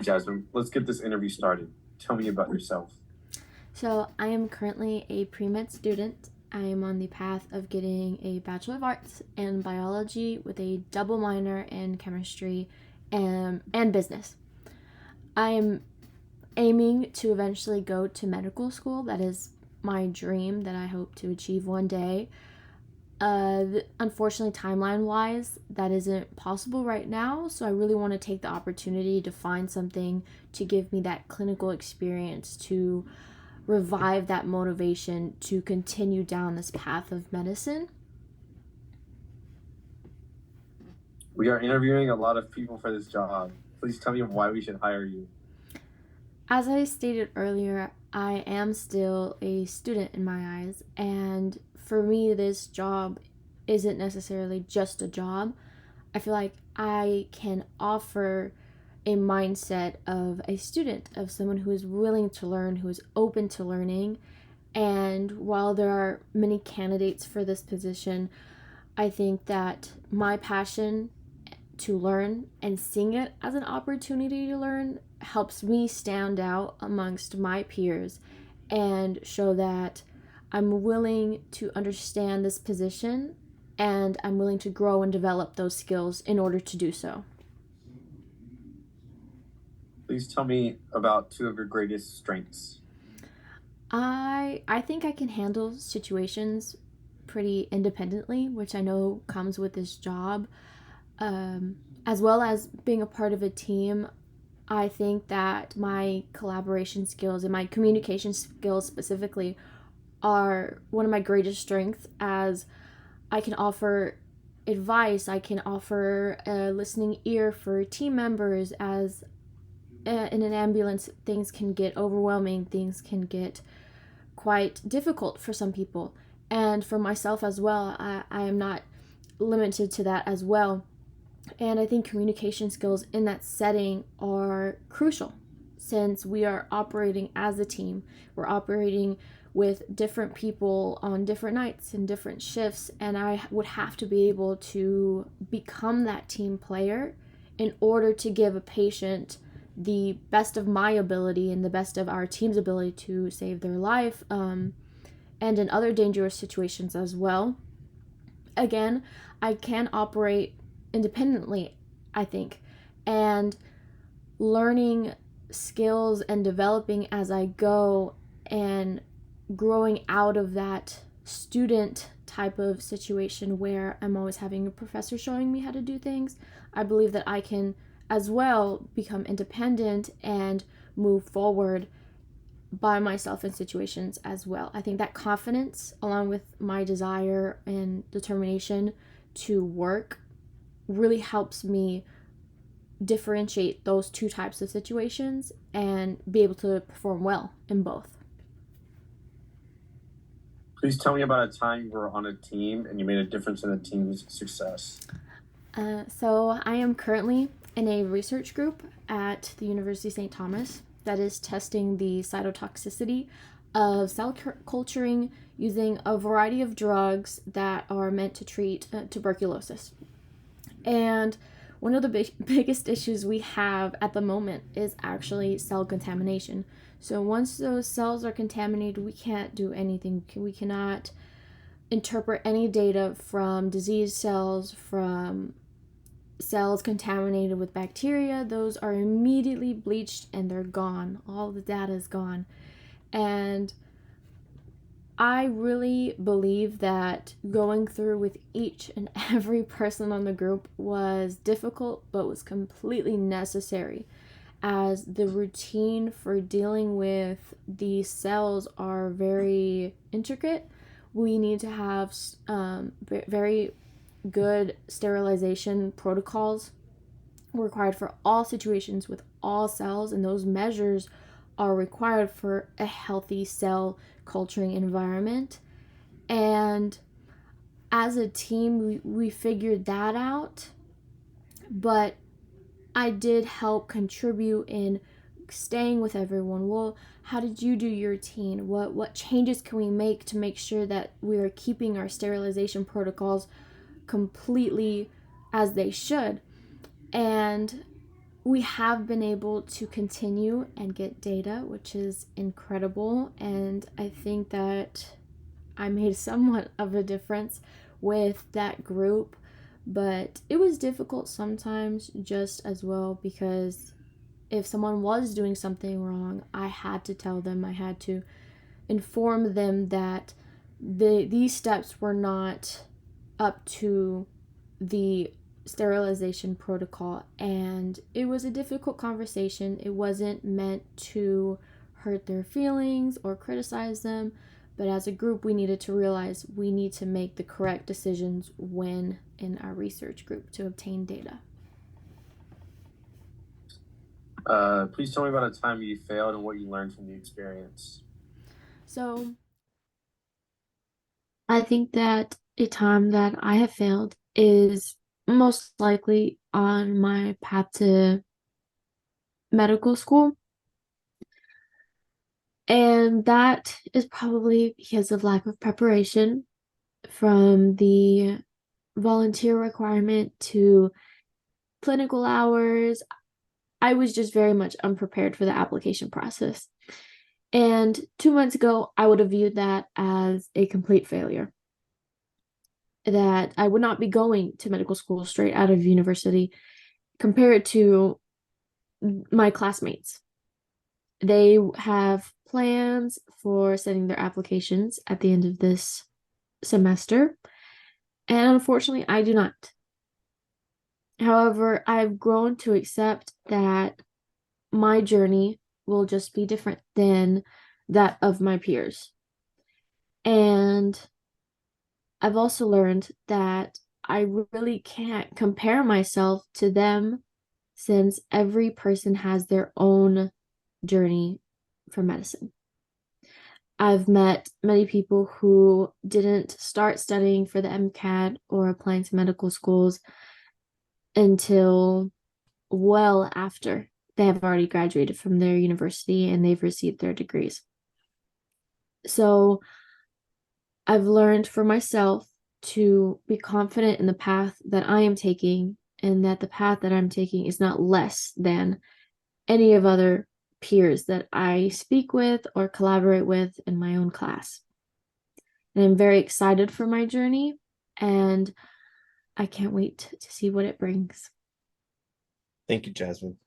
Jasmine, let's get this interview started. Tell me about yourself. So, I am currently a pre med student. I am on the path of getting a Bachelor of Arts in biology with a double minor in chemistry and business. I am aiming to eventually go to medical school. That is my dream that I hope to achieve one day. Unfortunately, timeline wise, that isn't possible right now. So I really want to take the opportunity to find something to give me that clinical experience to revive that motivation to continue down this path of medicine. We are interviewing a lot of people for this job. Please tell me why we should hire you. As I stated earlier, I am still a student in my eyes, and for me, this job isn't necessarily just a job. I feel like I can offer a mindset of a student, of someone who is willing to learn, who is open to learning. And while there are many candidates for this position, I think that my passion to learn and seeing it as an opportunity to learn helps me stand out amongst my peers and show that I'm willing to understand this position and I'm willing to grow and develop those skills in order to do so. Please tell me about two of your greatest strengths. I think I can handle situations pretty independently, which I know comes with this job. As well as being a part of a team, I think that my collaboration skills and my communication skills specifically are one of my greatest strengths, as I can offer advice, I can offer a listening ear for team members, as in an ambulance things can get overwhelming, things can get quite difficult for some people. And for myself as well, I am not limited to that as well. And I think communication skills in that setting are crucial, since we are operating as a team. We're operating with different people on different nights and different shifts, and I would have to be able to become that team player in order to give a patient the best of my ability and the best of our team's ability to save their life, and in other dangerous situations as well. Again, I can operate independently, I think, and learning skills and developing as I go and growing out of that student type of situation where I'm always having a professor showing me how to do things. I believe that I can as well become independent and move forward by myself in situations as well. I think that confidence, along with my desire and determination to work, really helps me differentiate those two types of situations and be able to perform well in both. Please tell me about a time you were on a team and you made a difference in the team's success. So I am currently in a research group at the University of St. Thomas that is testing the cytotoxicity of cell culturing using a variety of drugs that are meant to treat tuberculosis. And one of the biggest issues we have at the moment is actually cell contamination. So once those cells are contaminated, we can't do anything. We cannot interpret any data from diseased cells, from cells contaminated with bacteria. Those are immediately bleached and they're gone. All the data is gone. And I really believe that going through with each and every person on the group was difficult, but was completely necessary, as the routine for dealing with these cells are very intricate. We need to have very good sterilization protocols required for all situations with all cells, and those measures are required for a healthy cell culturing environment. And as a team, we figured that out, but I did help contribute in staying with everyone. Well, how did you do your routine? What changes can we make to make sure that we are keeping our sterilization protocols completely as they should? And we have been able to continue and get data, which is incredible. And I think that I made somewhat of a difference with that group, but it was difficult sometimes just as well because if someone was doing something wrong, I had to tell them, I had to inform them that these steps were not up to the sterilization protocol, and it was a difficult conversation. It wasn't meant to hurt their feelings or criticize them, but as a group we needed to realize we need to make the correct decisions when in our research group to obtain data. Please tell me about a time you failed and what you learned from the experience. So I think that a time that I have failed is most likely on my path to medical school. And that is probably because of lack of preparation from the volunteer requirement to clinical hours. I was just very much unprepared for the application process. And 2 months ago, I would have viewed that as a complete failure. That I would not be going to medical school straight out of university compared to my classmates. They have plans for setting their applications at the end of this semester, and unfortunately, I do not. However, I've grown to accept that my journey will just be different than that of my peers. And I've also learned that I really can't compare myself to them since every person has their own journey for medicine. I've met many people who didn't start studying for the MCAT or applying to medical schools until well after they have already graduated from their university and they've received their degrees. So I've learned for myself to be confident in the path that I am taking, and that the path that I'm taking is not less than any of other peers that I speak with or collaborate with in my own class. And I'm very excited for my journey, and I can't wait to see what it brings. Thank you, Jasmine.